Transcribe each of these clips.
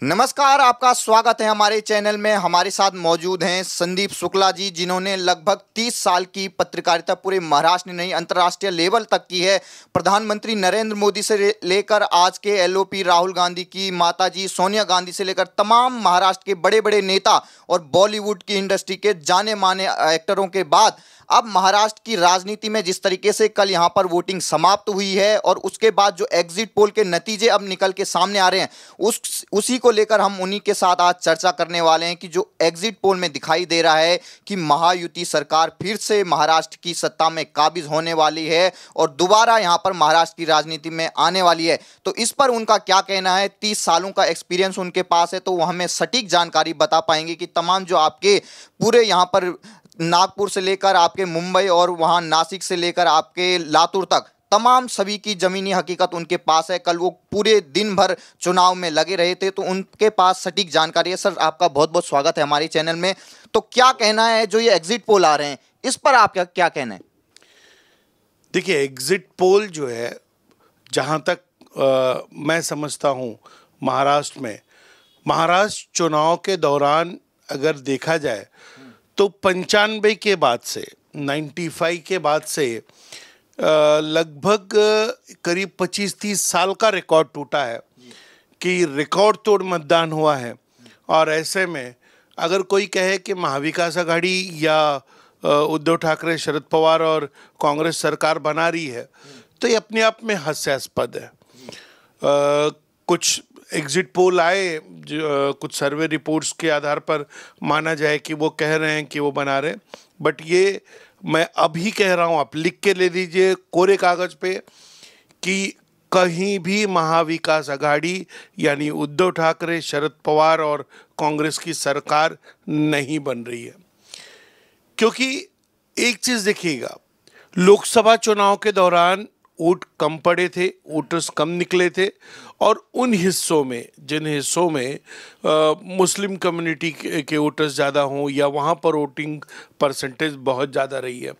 नमस्कार, आपका स्वागत है हमारे चैनल में। हमारे साथ मौजूद हैं संदीप शुक्ला जी, जिन्होंने लगभग 30 साल की पत्रकारिता पूरे महाराष्ट्र में नहीं अंतर्राष्ट्रीय लेवल तक की है। प्रधानमंत्री नरेंद्र मोदी से लेकर आज के एलओपी राहुल गांधी की माताजी सोनिया गांधी से लेकर तमाम महाराष्ट्र के बड़े बड़े नेता और बॉलीवुड की इंडस्ट्री के जाने माने एक्टरों के बाद अब महाराष्ट्र की राजनीति में जिस तरीके से कल यहां पर वोटिंग समाप्त हुई है और उसके बाद जो एग्जिट पोल के नतीजे अब निकल के सामने आ रहे हैं, उसी को लेकर हम उन्हीं के साथ आज चर्चा करने वाले हैं कि जो एग्जिट पोल में दिखाई दे रहा है कि महायुति सरकार फिर से महाराष्ट्र की सत्ता में काबिज होने वाली है और दोबारा यहां पर महाराष्ट्र की राजनीति में आने वाली है। तो इस पर उनका क्या कहना है? 30 सालों का एक्सपीरियंस उनके पास है, तो वो हमें सटीक जानकारी बता पाएंगे कि तमाम जो आपके पूरे यहाँ पर नागपुर से लेकर आपके मुंबई और वहां नासिक से लेकर आपके लातूर तक तमाम सभी की जमीनी हकीकत उनके पास है। कल वो पूरे दिन भर चुनाव में लगे रहे थे, तो उनके पास सटीक जानकारी है। सर, आपका बहुत बहुत स्वागत है हमारे चैनल में। तो क्या कहना है जो ये एग्जिट पोल आ रहे हैं, इस पर आप क्या कहना है? देखिए, एग्जिट पोल जो है, जहाँ तक मैं समझता हूँ, महाराष्ट्र चुनाव के दौरान अगर देखा जाए तो 95 के बाद से 95 के बाद से लगभग करीब 25-30 साल का रिकॉर्ड टूटा है कि रिकॉर्ड तोड़ मतदान हुआ है। और ऐसे में अगर कोई कहे कि महाविकास आघाड़ी या उद्धव ठाकरे, शरद पवार और कांग्रेस सरकार बना रही है, तो ये अपने आप में हास्यास्पद है। कुछ एग्जिट पोल आए, कुछ सर्वे रिपोर्ट्स के आधार पर माना जाए कि वो कह रहे हैं कि वो बना रहे, बट ये मैं अभी कह रहा हूँ, आप लिख के ले लीजिए कोरे कागज पे कि कहीं भी महाविकास आघाड़ी यानी उद्धव ठाकरे, शरद पवार और कांग्रेस की सरकार नहीं बन रही है। क्योंकि एक चीज़ देखिएगा, लोकसभा चुनाव के दौरान वोट कम पड़े थे, वोटर्स कम निकले थे, और उन हिस्सों में जिन हिस्सों में मुस्लिम कम्युनिटी के वोटर्स ज़्यादा हों या वहाँ पर वोटिंग परसेंटेज बहुत ज़्यादा रही है।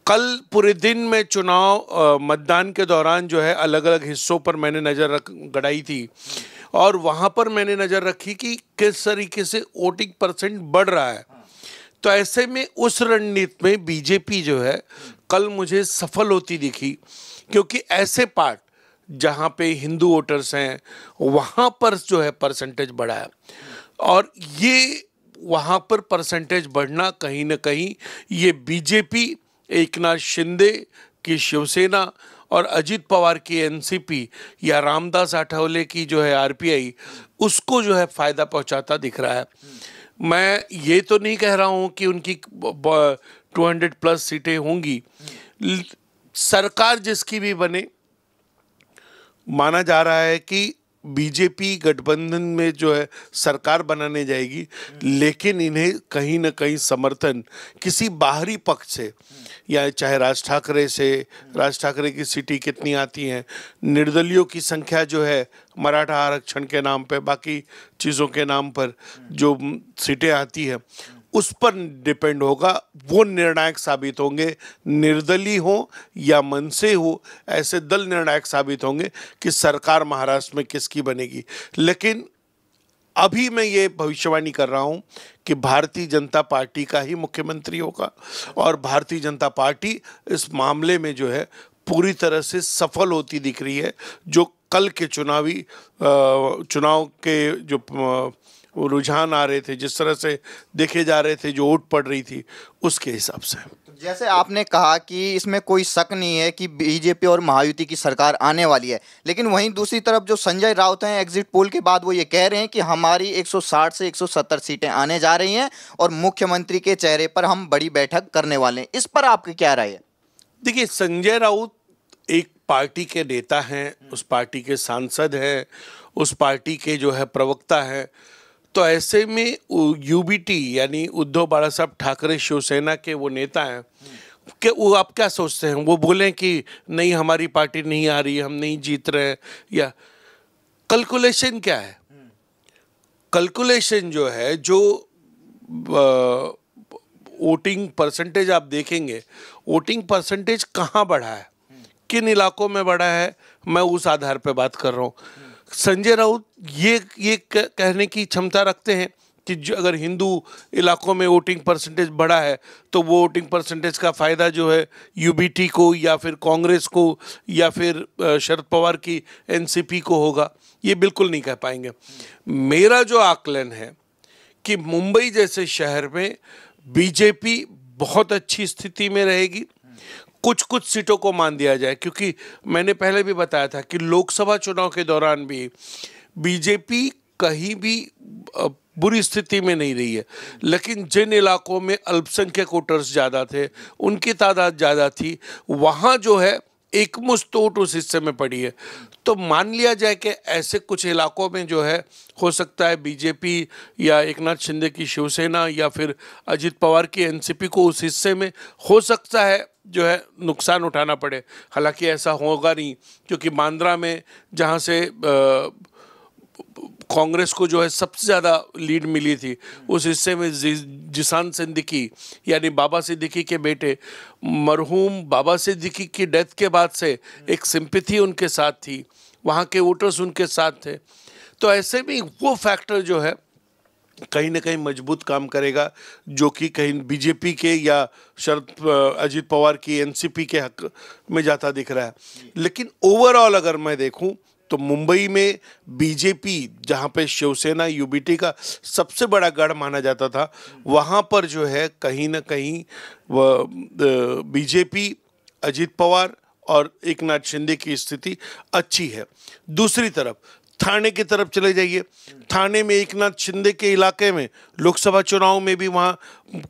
कल पूरे दिन में चुनाव मतदान के दौरान जो है अलग अलग हिस्सों पर मैंने नज़र गड़ाई थी, और वहाँ पर मैंने नज़र रखी कि किस तरीके से वोटिंग परसेंट बढ़ रहा है। तो ऐसे में उस रणनीति में बीजेपी जो है कल मुझे सफल होती दिखी, क्योंकि ऐसे पार्ट जहाँ पे हिंदू वोटर्स हैं वहाँ पर जो है परसेंटेज बढ़ा है। और ये वहाँ पर परसेंटेज बढ़ना कहीं ना कहीं ये बीजेपी, एकनाथ शिंदे की शिवसेना और अजित पवार की एनसीपी या रामदास आठवले की जो है आरपीआई, उसको जो है फ़ायदा पहुँचाता दिख रहा है। मैं ये तो नहीं कह रहा हूँ कि उनकी 200+ सीटें होंगी। सरकार जिसकी भी बने, माना जा रहा है कि बीजेपी गठबंधन में जो है सरकार बनाने जाएगी, लेकिन इन्हें कहीं ना कहीं समर्थन किसी बाहरी पक्ष से, या चाहे राज ठाकरे की सीटें कितनी आती हैं, निर्दलियों की संख्या जो है मराठा आरक्षण के नाम पे, बाकी चीज़ों के नाम पर जो सीटें आती हैं, उस पर डिपेंड होगा। वो निर्णायक साबित होंगे, निर्दलीय हो या मन से हो, ऐसे दल निर्णायक साबित होंगे कि सरकार महाराष्ट्र में किसकी बनेगी। लेकिन अभी मैं ये भविष्यवाणी कर रहा हूँ कि भारतीय जनता पार्टी का ही मुख्यमंत्री होगा, और भारतीय जनता पार्टी इस मामले में जो है पूरी तरह से सफल होती दिख रही है। जो कल के चुनाव के जो रुझान आ रहे थे, जिस तरह से देखे जा रहे थे, जो वोट पड़ रही थी, उसके हिसाब से। जैसे आपने कहा कि इसमें कोई शक नहीं है कि बीजेपी और महायुति की सरकार आने वाली है, लेकिन वहीं दूसरी तरफ जो संजय राउत हैं, एग्जिट पोल के बाद वो ये कह रहे हैं कि हमारी 160 से 170 सीटें आने जा रही हैं और मुख्यमंत्री के चेहरे पर हम बड़ी बैठक करने वाले हैं। इस पर आपकी क्या राय है? देखिए, संजय राउत एक पार्टी के नेता हैं, उस पार्टी के सांसद हैं, उस पार्टी के जो है प्रवक्ता हैं। तो ऐसे में यूबीटी यानी उद्धव बाला साहब ठाकरे शिवसेना के वो नेता हैं कि वो आप क्या सोचते हैं, वो बोलें कि नहीं हमारी पार्टी नहीं आ रही, हम नहीं जीत रहे हैं? या कैलकुलेशन क्या है? कैलकुलेशन जो है, जो वोटिंग परसेंटेज आप देखेंगे, वोटिंग परसेंटेज कहाँ बढ़ा है, किन इलाकों में बढ़ा है, मैं उस आधार पर बात कर रहा हूँ। संजय राउत ये कहने की क्षमता रखते हैं कि अगर हिंदू इलाकों में वोटिंग परसेंटेज बढ़ा है तो वो वोटिंग परसेंटेज का फ़ायदा जो है यूबीटी को या फिर कांग्रेस को या फिर शरद पवार की एनसीपी को होगा, ये बिल्कुल नहीं कह पाएंगे। मेरा जो आकलन है कि मुंबई जैसे शहर में बीजेपी बहुत अच्छी स्थिति में रहेगी। कुछ कुछ सीटों को मान दिया जाए, क्योंकि मैंने पहले भी बताया था कि लोकसभा चुनाव के दौरान भी बीजेपी कहीं भी बुरी स्थिति में नहीं रही है, लेकिन जिन इलाकों में अल्पसंख्यक वोटर्स ज़्यादा थे, उनकी तादाद ज़्यादा थी, वहाँ जो है एक मुश्त वोट उस हिस्से में पड़ी है। तो मान लिया जाए कि ऐसे कुछ इलाकों में जो है हो सकता है बीजेपी या एकनाथ शिंदे की शिवसेना या फिर अजित पवार की एनसीपी को उस हिस्से में हो सकता है जो है नुकसान उठाना पड़े। हालांकि ऐसा होगा नहीं, क्योंकि बांद्रा में जहाँ से कांग्रेस को जो है सबसे ज़्यादा लीड मिली थी, उस हिस्से में जिसान सिद्दीकी यानी बाबा सिद्दीकी के बेटे, मरहूम बाबा सिद्दीकी की डेथ के बाद से एक सिंपैथी उनके साथ थी, वहाँ के वोटर्स उनके साथ थे। तो ऐसे में वो फैक्टर जो है कहीं ना कहीं मजबूत काम करेगा, जो कि कहीं बीजेपी के या अजित पवार की एनसीपी के हक में जाता दिख रहा है। लेकिन ओवरऑल अगर मैं देखूं तो मुंबई में बीजेपी, जहां पे शिवसेना यूबीटी का सबसे बड़ा गढ़ माना जाता था, वहां पर जो है कहीं ना कहीं बीजेपी, अजित पवार और एकनाथ शिंदे की स्थिति अच्छी है। दूसरी तरफ थाने की तरफ चले जाइए, थाने में एकनाथ शिंदे के इलाके में लोकसभा चुनाव में भी वहाँ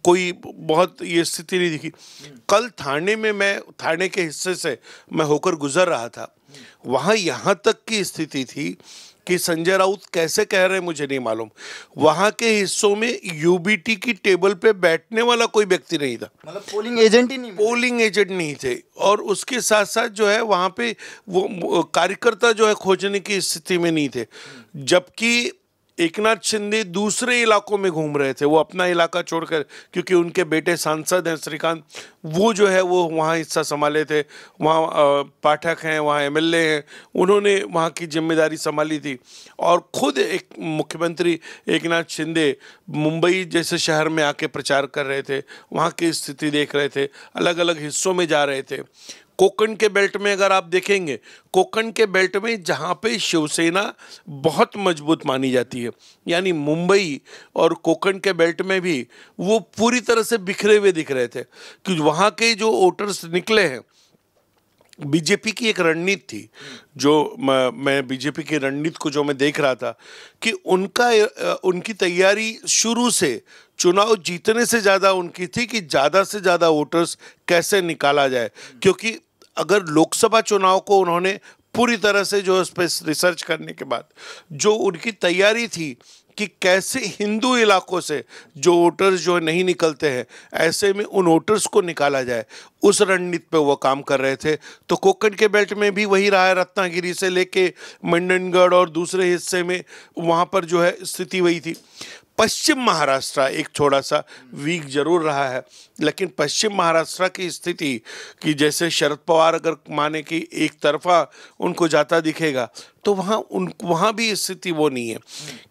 कोई बहुत ये स्थिति नहीं दिखी। कल थाने में मैं थाने के हिस्से से मैं होकर गुजर रहा था, वहाँ यहाँ तक की स्थिति थी कि संजय राउत कैसे कह रहे हैं मुझे नहीं मालूम, वहाँ के हिस्सों में यूबीटी की टेबल पे बैठने वाला कोई व्यक्ति नहीं था, मतलब पोलिंग एजेंट नहीं थे। और उसके साथ साथ जो है वहाँ पे वो कार्यकर्ता जो है खोजने की स्थिति में नहीं थे। जबकि एकनाथ शिंदे दूसरे इलाकों में घूम रहे थे, वो अपना इलाका छोड़कर, क्योंकि उनके बेटे सांसद हैं श्रीकांत, वो जो है वो वहाँ हिस्सा संभाले थे, वहाँ पाठक हैं, वहाँ एमएलए हैं, उन्होंने वहाँ की जिम्मेदारी संभाली थी। और खुद एक मुख्यमंत्री एकनाथ शिंदे मुंबई जैसे शहर में आके प्रचार कर रहे थे, वहाँ की स्थिति देख रहे थे, अलग अलग हिस्सों में जा रहे थे। कोकण के बेल्ट में अगर आप देखेंगे, कोकण के बेल्ट में जहाँ पे शिवसेना बहुत मजबूत मानी जाती है, यानी मुंबई और कोकण के बेल्ट में भी वो पूरी तरह से बिखरे हुए दिख रहे थे, कि वहाँ के जो वोटर्स निकले हैं, बीजेपी की एक रणनीति थी, जो मैं बीजेपी की रणनीति को जो मैं देख रहा था कि उनकी तैयारी शुरू से चुनाव जीतने से ज़्यादा उनकी थी कि ज़्यादा से ज़्यादा वोटर्स कैसे निकाला जाए। क्योंकि अगर लोकसभा चुनाव को उन्होंने पूरी तरह से जो उस पर रिसर्च करने के बाद जो उनकी तैयारी थी कि कैसे हिंदू इलाकों से जो वोटर्स जो नहीं निकलते हैं, ऐसे में उन वोटर्स को निकाला जाए, उस रणनीति पे वो काम कर रहे थे। तो कोकण के बेल्ट में भी वही रहा है, रत्नागिरी से लेके मंडनगढ़ और दूसरे हिस्से में वहाँ पर जो है स्थिति वही थी। पश्चिम महाराष्ट्र एक थोड़ा सा वीक जरूर रहा है, लेकिन पश्चिम महाराष्ट्र की स्थिति कि जैसे शरद पवार अगर माने कि एक तरफा उनको जाता दिखेगा, तो वहाँ भी स्थिति वो नहीं है,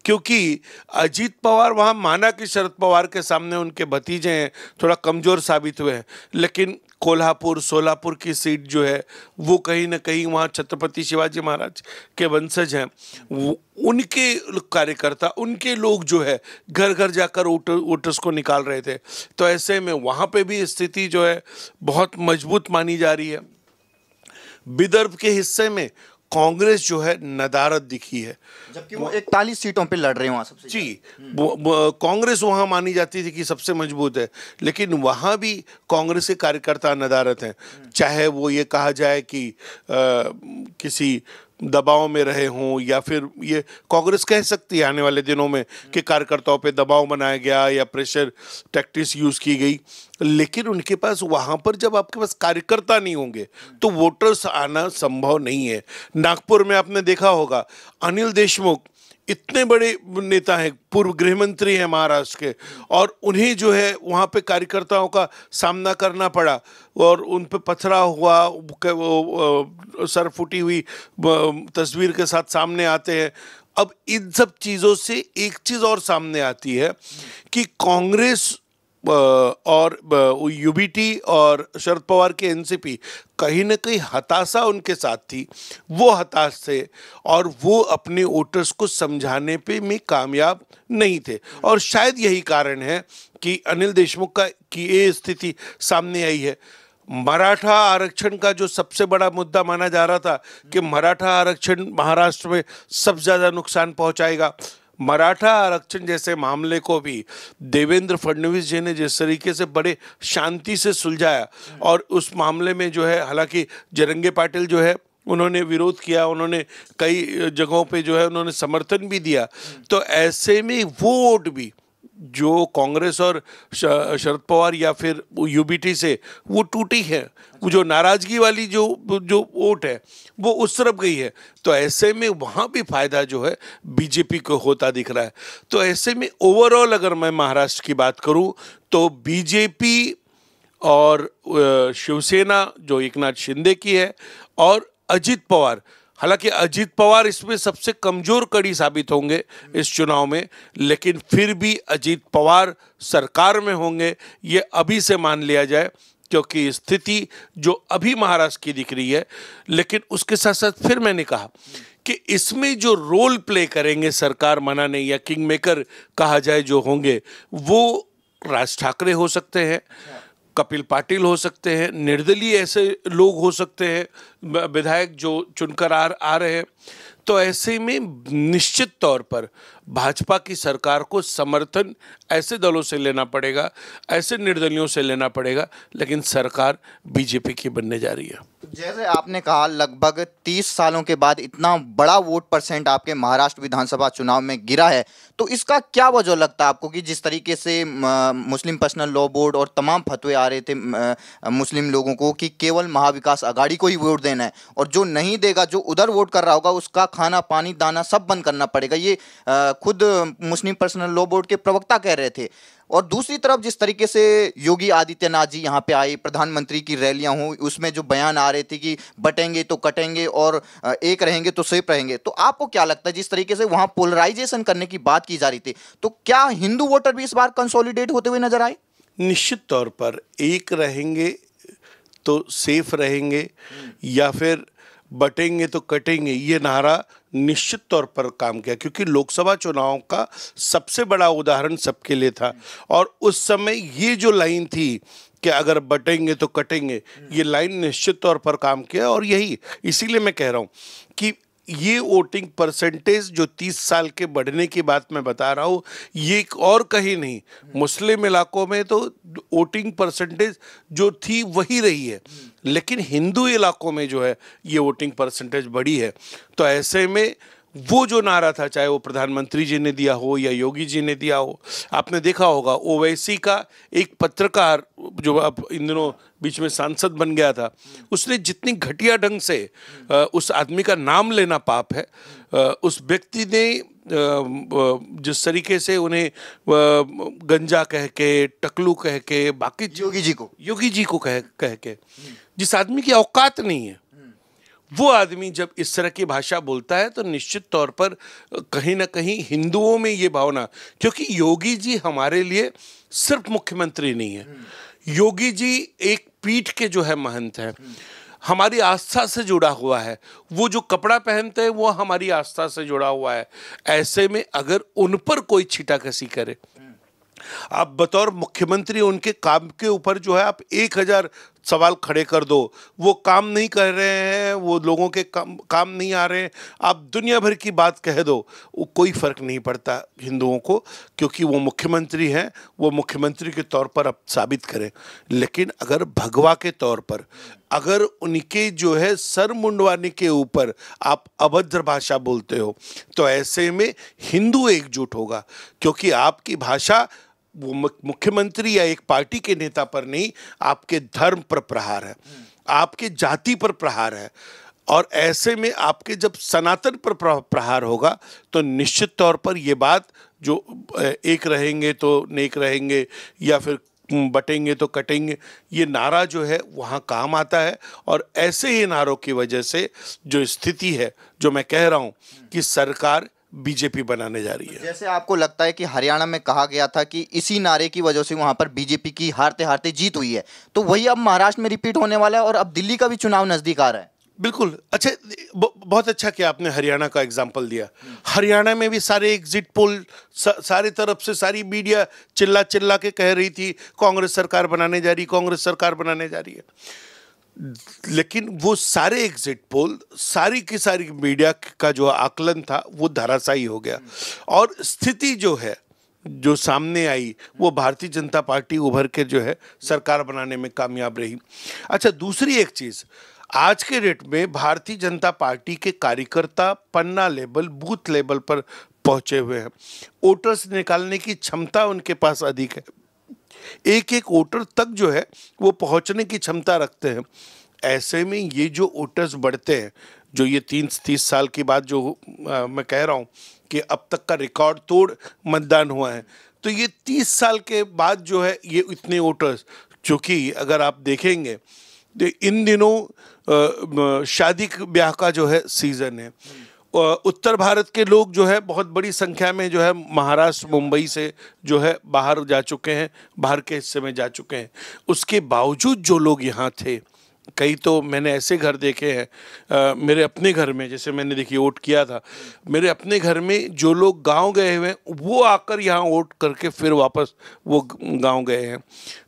क्योंकि अजीत पवार वहाँ माना कि शरद पवार के सामने उनके भतीजे हैं, थोड़ा कमज़ोर साबित हुए हैं, लेकिन कोल्हापुर सोलापुर की सीट जो है वो कहीं ना कहीं वहाँ छत्रपति शिवाजी महाराज के वंशज हैं, उनके कार्यकर्ता, उनके लोग जो है घर घर जाकर वोटर्स को निकाल रहे थे। तो ऐसे में वहाँ पे भी स्थिति जो है बहुत मजबूत मानी जा रही है। विदर्भ के हिस्से में कांग्रेस जो है नदारद दिखी है, जबकि वो 41 सीटों पे लड़ रहे हैं वहाँ सबसे जी। कांग्रेस वहाँ मानी जाती थी कि सबसे मजबूत है, लेकिन वहाँ भी कांग्रेस के कार्यकर्ता नदारद हैं। चाहे वो ये कहा जाए कि किसी दबाव में रहे हों, या फिर ये कांग्रेस कह सकती है आने वाले दिनों में कि कार्यकर्ताओं पे दबाव बनाया गया या प्रेशर टैक्टिक्स यूज़ की गई, लेकिन उनके पास वहाँ पर जब आपके पास कार्यकर्ता नहीं होंगे तो वोटर्स आना संभव नहीं है। नागपुर में आपने देखा होगा, अनिल देशमुख इतने बड़े नेता हैं, पूर्व गृह मंत्री हैं महाराष्ट्र के, और उन्हें जो है वहाँ पे कार्यकर्ताओं का सामना करना पड़ा और उन पे पथराव हुआ, वो सर फूटी हुई तस्वीर के साथ सामने आते हैं। अब इन सब चीज़ों से एक चीज़ और सामने आती है कि कांग्रेस और यूबीटी और शरद पवार के एनसीपी कहीं ना कहीं हताशा उनके साथ थी, वो हताश थे और वो अपने वोटर्स को समझाने पे में कामयाब नहीं थे। और शायद यही कारण है कि अनिल देशमुख की ये स्थिति सामने आई है। मराठा आरक्षण का जो सबसे बड़ा मुद्दा माना जा रहा था कि मराठा आरक्षण महाराष्ट्र में सबसे ज़्यादा नुकसान पहुंचाएगा, मराठा आरक्षण जैसे मामले को भी देवेंद्र फडणवीस जी ने जिस तरीके से बड़े शांति से सुलझाया, और उस मामले में जो है हालांकि जरंगे पाटिल जो है उन्होंने विरोध किया, उन्होंने कई जगहों पे जो है उन्होंने समर्थन भी दिया, तो ऐसे में वो वोट भी जो कांग्रेस और शरद पवार या फिर यूबीटी से वो टूटी है, वो जो नाराजगी वाली जो वोट है वो उस तरफ गई है, तो ऐसे में वहाँ भी फायदा जो है बीजेपी को होता दिख रहा है। तो ऐसे में ओवरऑल अगर मैं महाराष्ट्र की बात करूँ तो बीजेपी और शिवसेना जो एकनाथ शिंदे की है और अजित पवार, हालांकि अजित पवार इसमें सबसे कमजोर कड़ी साबित होंगे इस चुनाव में, लेकिन फिर भी अजित पवार सरकार में होंगे ये अभी से मान लिया जाए, क्योंकि स्थिति जो अभी महाराष्ट्र की दिख रही है। लेकिन उसके साथ साथ फिर मैंने कहा कि इसमें जो रोल प्ले करेंगे सरकार बनाने या किंग मेकर कहा जाए जो होंगे, वो राज ठाकरे हो सकते हैं, कपिल पाटिल हो सकते हैं, निर्दलीय ऐसे लोग हो सकते हैं, विधायक जो चुनकर आ रहे हैं। तो ऐसे में निश्चित तौर पर भाजपा की सरकार को समर्थन ऐसे दलों से लेना पड़ेगा, ऐसे निर्दलियों से लेना पड़ेगा, लेकिन सरकार बीजेपी की बनने जा रही है। जैसे आपने कहा लगभग 30 सालों के बाद इतना बड़ा वोट परसेंट आपके महाराष्ट्र विधानसभा चुनाव में गिरा है, तो इसका क्या वजह लगता है आपको कि जिस तरीके से मुस्लिम पर्सनल लॉ बोर्ड और तमाम फतवे आ रहे थे मुस्लिम लोगों को कि केवल महाविकास आघाड़ी को ही वोट देना है और जो नहीं देगा, जो उधर वोट कर रहा होगा उसका खाना पानी दाना सब बंद करना पड़ेगा, ये खुद मुस्लिम पर्सनल लॉ बोर्ड के प्रवक्ता कह रहे थे। और दूसरी तरफ जिस तरीके से योगी आदित्यनाथ जी यहाँ पे आए, प्रधानमंत्री की रैलियां हुई, उसमें जो बयान आ रहे थे कि बटेंगे तो कटेंगे और एक रहेंगे तो सेफ रहेंगे, तो आपको क्या लगता है जिस तरीके से वहाँ पोलराइजेशन करने की बात की जा रही थी, तो क्या हिंदू वोटर भी इस बार कंसोलिडेट होते हुए नजर आए? निश्चित तौर पर एक रहेंगे तो सेफ रहेंगे या फिर बटेंगे तो कटेंगे, ये नारा निश्चित तौर पर काम किया, क्योंकि लोकसभा चुनाव का सबसे बड़ा उदाहरण सबके लिए था। और उस समय ये जो लाइन थी कि अगर बटेंगे तो कटेंगे, ये लाइन निश्चित तौर पर काम किया। और यही इसीलिए मैं कह रहा हूँ कि ये वोटिंग परसेंटेज जो 30 साल के बढ़ने की बात मैं बता रहा हूँ, ये और कहीं नहीं, मुस्लिम इलाकों में तो वोटिंग परसेंटेज जो थी वही रही है, लेकिन हिंदू इलाकों में जो है ये वोटिंग परसेंटेज बढ़ी है। तो ऐसे में वो जो नारा था, चाहे वो प्रधानमंत्री जी ने दिया हो या योगी जी ने दिया हो, आपने देखा होगा ओवैसी का एक पत्रकार जो अब इन दिनों बीच में सांसद बन गया था, उसने जितनी घटिया ढंग से उस आदमी का नाम लेना पाप है, उस व्यक्ति ने जिस तरीके से उन्हें गंजा कह के, टकलू कह के, बाकी योगी जी को कह के, जिस आदमी की औकात नहीं है, वो आदमी जब इस तरह की भाषा बोलता है तो निश्चित तौर पर कहीं ना कहीं हिंदुओं में ये भावना, क्योंकि योगी जी हमारे लिए सिर्फ मुख्यमंत्री नहीं है, योगी जी एक पीठ के जो है महंत हैं, हमारी आस्था से जुड़ा हुआ है, वो जो कपड़ा पहनते हैं वो हमारी आस्था से जुड़ा हुआ है। ऐसे में अगर उन पर कोई छीटाकसी करे, आप बतौर मुख्यमंत्री उनके काम के ऊपर जो है आप 1000 सवाल खड़े कर दो, वो काम नहीं कर रहे हैं, वो लोगों के काम नहीं आ रहे हैं, आप दुनिया भर की बात कह दो, वो कोई फर्क नहीं पड़ता हिंदुओं को, क्योंकि वो मुख्यमंत्री हैं, वो मुख्यमंत्री के तौर पर अब साबित करें। लेकिन अगर भगवा के तौर पर अगर उनके जो है सर मुंडवाने के ऊपर आप अभद्र भाषा बोलते हो, तो ऐसे में हिंदू एकजुट होगा, क्योंकि आपकी भाषा वो मुख्यमंत्री या एक पार्टी के नेता पर नहीं, आपके धर्म पर प्रहार है, आपके जाति पर प्रहार है, और ऐसे में आपके जब सनातन पर प्रहार होगा तो निश्चित तौर पर ये बात जो एक रहेंगे तो नेक रहेंगे या फिर बटेंगे तो कटेंगे, ये नारा जो है वहाँ काम आता है। और ऐसे ही नारों की वजह से जो स्थिति है, जो मैं कह रहा हूँ कि सरकार बीजेपी बनाने जा रही है। जैसे आपको लगता है कि हरियाणा में कहा गया था कि इसी नारे की वजह से वहां पर बीजेपी की हारते हारते जीत हुई है, तो वही अब महाराष्ट्र में रिपीट होने वाला है और अब दिल्ली का भी चुनाव नजदीक आ रहा है। बिल्कुल। अच्छा, बहुत अच्छा कि आपने हरियाणा का एग्जाम्पल दिया। हरियाणा में भी सारे एग्जिट पोल, सारे तरफ से सारी मीडिया चिल्ला चिल्ला के कह रही थी कांग्रेस सरकार बनाने जा रही, कांग्रेस सरकार बनाने जा रही है। लेकिन वो सारे एग्जिट पोल, सारी की सारी मीडिया का जो आकलन था वो धराशायी हो गया और स्थिति जो है जो सामने आई वो भारतीय जनता पार्टी उभर के जो है सरकार बनाने में कामयाब रही। अच्छा, दूसरी एक चीज, आज के डेट में भारतीय जनता पार्टी के कार्यकर्ता पन्ना लेवल, बूथ लेवल पर पहुंचे हुए हैं। वोटर्स निकालने की क्षमता उनके पास अधिक है, एक एक वोटर तक जो है वो पहुंचने की क्षमता रखते हैं। ऐसे में ये जो वोटर्स बढ़ते हैं, जो ये 30 साल की बात जो मैं कह रहा हूँ कि अब तक का रिकॉर्ड तोड़ मतदान हुआ है, तो ये 30 साल के बाद जो है ये इतने वोटर्स, चूँकि अगर आप देखेंगे तो इन दिनों शादी ब्याह का जो है सीजन है। उत्तर भारत के लोग जो है बहुत बड़ी संख्या में जो है महाराष्ट्र, मुंबई से जो है बाहर जा चुके हैं, बाहर के हिस्से में जा चुके हैं। उसके बावजूद जो लोग यहाँ थे, कई तो मैंने ऐसे घर देखे हैं, मेरे अपने घर में, जैसे मैंने देखिए वोट किया था, मेरे अपने घर में जो लोग गांव गए हुए हैं वो आकर यहाँ वोट करके फिर वापस वो गांव गए हैं।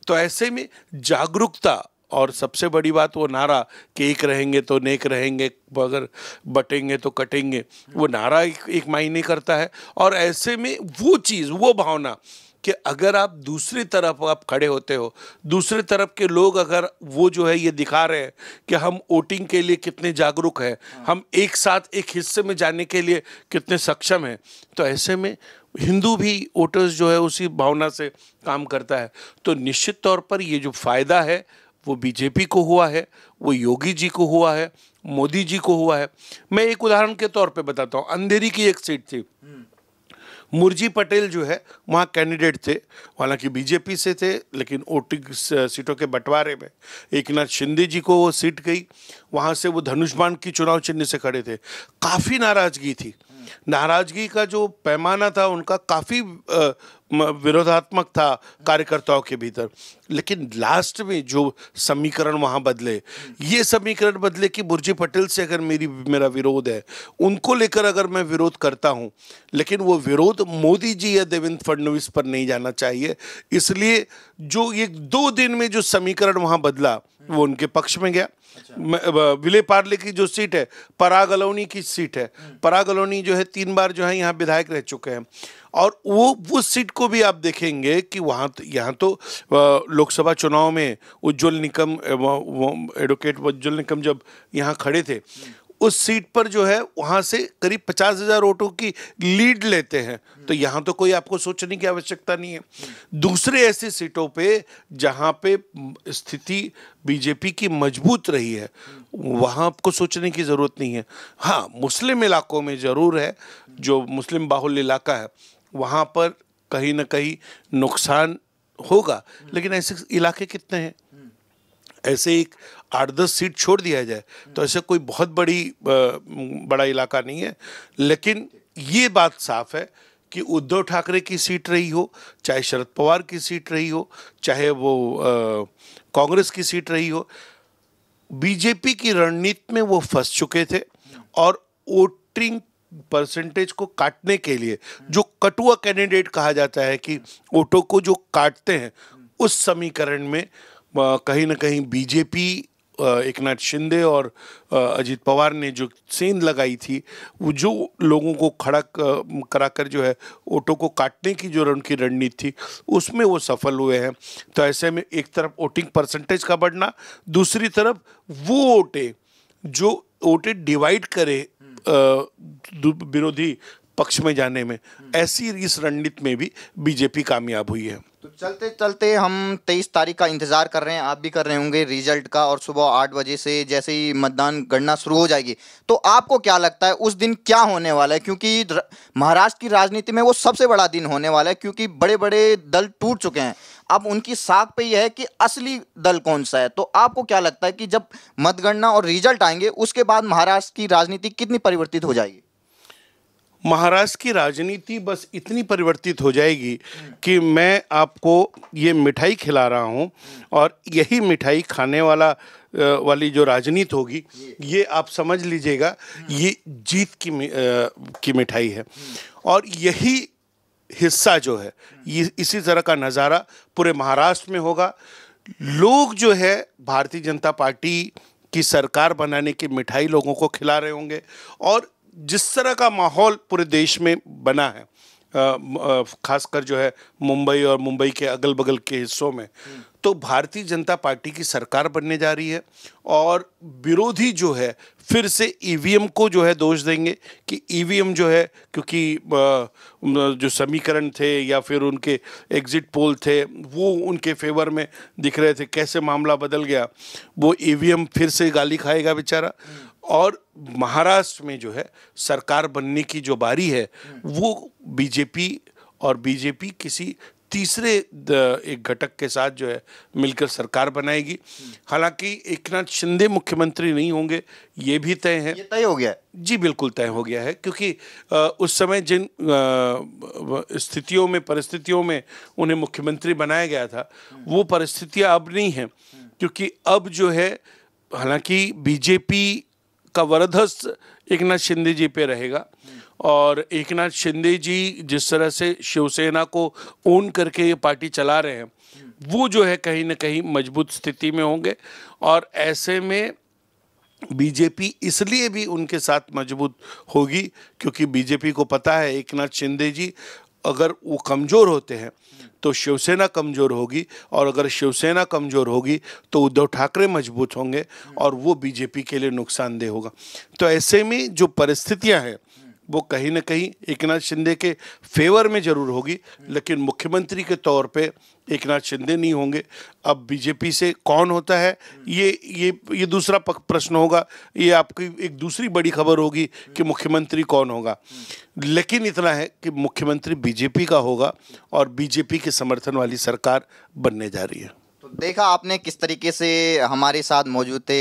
तो ऐसे में जागरूकता, और सबसे बड़ी बात वो नारा कि एक रहेंगे तो नेक रहेंगे, अगर बटेंगे तो कटेंगे, वो नारा एक मायने करता है। और ऐसे में वो चीज़, वो भावना कि अगर आप दूसरी तरफ आप खड़े होते हो, दूसरी तरफ के लोग अगर वो जो है ये दिखा रहे हैं कि हम वोटिंग के लिए कितने जागरूक हैं, हम एक साथ एक हिस्से में जाने के लिए कितने सक्षम हैं, तो ऐसे में हिंदू भी वोटर्स जो है उसी भावना से काम करता है। तो निश्चित तौर पर ये जो फायदा है वो बीजेपी को हुआ है, वो योगी जी को हुआ है, मोदी जी को हुआ है। मैं एक उदाहरण के तौर पे बताता हूँ। अंधेरी की एक सीट थी, मुरजी पटेल जो है वहाँ कैंडिडेट थे, हालांकि बीजेपी से थे, लेकिन वोटिंग सीटों के बंटवारे में एकनाथ शिंदे जी को वो सीट गई। वहाँ से वो धनुष्बाण की चुनाव चिन्ह से खड़े थे। काफ़ी नाराज़गी थी, नाराज़गी का जो पैमाना था उनका काफ़ी विरोधात्मक था कार्यकर्ताओं के भीतर। लेकिन लास्ट में जो समीकरण वहाँ बदले, ये समीकरण बदले कि मुरजी पटेल से अगर मेरा विरोध है, उनको लेकर अगर मैं विरोध करता हूँ, लेकिन वो विरोध मोदी जी या देवेंद्र फडणवीस पर नहीं जाना चाहिए, इसलिए जो ये 2 दिन में जो समीकरण वहाँ बदला वो उनके पक्ष में गया। विले पार्ले की जो सीट है, पराग अलोनी की सीट है, पराग अलोनी जो है 3 बार जो है यहाँ विधायक रह चुके हैं, और वो सीट को भी आप देखेंगे कि यहाँ तो लोकसभा चुनाव में उज्ज्वल निकम, एडवोकेट उज्ज्वल निकम जब यहाँ खड़े थे, उस सीट पर जो है वहाँ से करीब 50,000 वोटों की लीड लेते हैं। तो यहाँ तो कोई आपको सोचने की आवश्यकता नहीं है। दूसरे ऐसी सीटों पे जहाँ पे स्थिति बीजेपी की मजबूत रही है, वहाँ आपको सोचने की ज़रूरत नहीं है। हाँ, मुस्लिम इलाकों में ज़रूर है, जो मुस्लिम बाहुल्य इलाका है वहाँ पर कहीं ना कहीं नुकसान होगा, लेकिन ऐसे इलाके कितने हैं? ऐसे एक 8-10 सीट छोड़ दिया जाए तो ऐसे कोई बहुत बड़ा इलाका नहीं है। लेकिन ये बात साफ है कि उद्धव ठाकरे की सीट रही हो, चाहे शरद पवार की सीट रही हो, चाहे वो कांग्रेस की सीट रही हो, बीजेपी की रणनीति में वो फंस चुके थे। और वोटिंग परसेंटेज को काटने के लिए जो कटुआ कैंडिडेट कहा जाता है कि वोटों को जो काटते हैं, उस समीकरण में कहीं ना कहीं बीजेपी, एकनाथ शिंदे और अजीत पवार ने जो सेंध लगाई थी, वो जो लोगों को खड़ा कराकर जो है वोटों को काटने की जो उनकी रणनीति थी, उसमें वो सफल हुए हैं। तो ऐसे में एक तरफ वोटिंग परसेंटेज का बढ़ना, दूसरी तरफ वो वोटें डिवाइड करे विरोधी पक्ष में जाने में। ऐसी इस रणनीति में भी बीजेपी कामयाब हुई है। तो चलते चलते हम 23 तारीख का इंतजार कर रहे हैं, आप भी कर रहे होंगे रिजल्ट का, और सुबह 8 बजे से जैसे ही मतदान गणना शुरू हो जाएगी तो आपको क्या लगता है उस दिन क्या होने वाला है? क्योंकि महाराष्ट्र की राजनीति में वो सबसे बड़ा दिन होने वाला है, क्योंकि बड़े बड़े दल टूट चुके हैं। अब उनकी साख पे यह है कि असली दल कौन सा है। तो आपको क्या लगता है कि जब मतगणना और रिजल्ट आएंगे उसके बाद महाराष्ट्र की राजनीति कितनी परिवर्तित हो जाएगी? महाराष्ट्र की राजनीति बस इतनी परिवर्तित हो जाएगी कि मैं आपको ये मिठाई खिला रहा हूँ और यही मिठाई खाने वाली जो राजनीति होगी, ये आप समझ लीजिएगा ये जीत की मिठाई है। और यही हिस्सा जो है ये इसी तरह का नज़ारा पूरे महाराष्ट्र में होगा। लोग जो है भारतीय जनता पार्टी की सरकार बनाने की मिठाई लोगों को खिला रहे होंगे। और जिस तरह का माहौल पूरे देश में बना है, खासकर जो है मुंबई और मुंबई के अगल बगल के हिस्सों में, तो भारतीय जनता पार्टी की सरकार बनने जा रही है। और विरोधी जो है फिर से ईवीएम को जो है दोष देंगे कि ईवीएम जो है, क्योंकि जो समीकरण थे या फिर उनके एग्जिट पोल थे वो उनके फेवर में दिख रहे थे, कैसे मामला बदल गया। वो ईवीएम फिर से गाली खाएगा बेचारा। और महाराष्ट्र में जो है सरकार बनने की जो बारी है वो बीजेपी किसी तीसरे एक घटक के साथ जो है मिलकर सरकार बनाएगी। हालांकि एकनाथ शिंदे मुख्यमंत्री नहीं होंगे, ये भी तय है। ये तय हो गया है? जी बिल्कुल तय हो गया है, क्योंकि उस समय जिन परिस्थितियों में उन्हें मुख्यमंत्री बनाया गया था वो परिस्थितियां अब नहीं हैं। क्योंकि अब जो है, हालांकि बीजेपी का वरदहस्त एकनाथ शिंदे जी पे रहेगा और एकनाथ शिंदे जी जिस तरह से शिवसेना को ओन करके ये पार्टी चला रहे हैं वो जो है कहीं ना कहीं मजबूत स्थिति में होंगे। और ऐसे में बीजेपी इसलिए भी उनके साथ मजबूत होगी क्योंकि बीजेपी को पता है एकनाथ शिंदे जी अगर वो कमज़ोर होते हैं तो शिवसेना कमज़ोर होगी, और अगर शिवसेना कमज़ोर होगी तो उद्धव ठाकरे मजबूत होंगे और वो बीजेपी के लिए नुकसानदेह होगा। तो ऐसे में जो परिस्थितियां हैं वो कहीं ना कहीं एकनाथ शिंदे के फेवर में जरूर होगी, लेकिन मुख्यमंत्री के तौर पे एकनाथ शिंदे नहीं होंगे। अब बीजेपी से कौन होता है ये दूसरा प्रश्न होगा। ये आपकी एक दूसरी बड़ी खबर होगी कि मुख्यमंत्री कौन होगा। लेकिन इतना है कि मुख्यमंत्री बीजेपी का होगा और बीजेपी के समर्थन वाली सरकार बनने जा रही है। तो देखा आपने किस तरीके से हमारे साथ मौजूद थे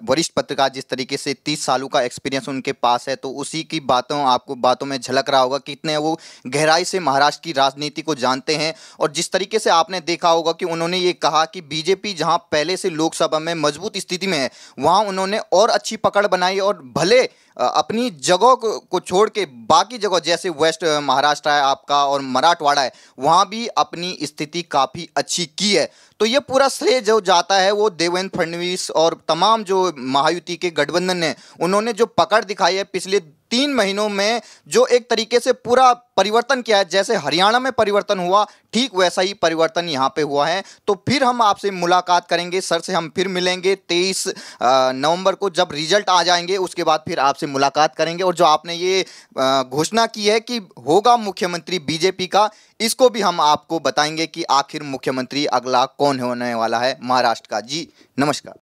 वरिष्ठ पत्रकार, जिस तरीके से 30 सालों का एक्सपीरियंस उनके पास है, तो उसी की आपको बातों में झलक रहा होगा कि कितने वो गहराई से महाराष्ट्र की राजनीति को जानते हैं। और जिस तरीके से आपने देखा होगा कि उन्होंने ये कहा कि बीजेपी जहां पहले से लोकसभा में मजबूत स्थिति में है वहां उन्होंने और अच्छी पकड़ बनाई, और भले अपनी जगह को छोड़ के बाकी जगह जैसे वेस्ट महाराष्ट्र है आपका और मराठवाड़ा है वहाँ भी अपनी स्थिति काफ़ी अच्छी की है। तो ये पूरा श्रेय जो जाता है वो देवेंद्र फडणवीस और तमाम जो महायुति के गठबंधन ने उन्होंने जो पकड़ दिखाई है पिछले 3 महीनों में, जो एक तरीके से पूरा परिवर्तन किया है। जैसे हरियाणा में परिवर्तन हुआ ठीक वैसा ही परिवर्तन यहाँ पे हुआ है। तो फिर हम आपसे मुलाकात करेंगे, सर से हम फिर मिलेंगे 23 नवंबर को जब रिजल्ट आ जाएंगे, उसके बाद फिर आपसे मुलाकात करेंगे। और जो आपने ये घोषणा की है कि होगा मुख्यमंत्री बीजेपी का, इसको भी हम आपको बताएंगे कि आखिर मुख्यमंत्री अगला कौन होने वाला है महाराष्ट्र का। जी नमस्कार।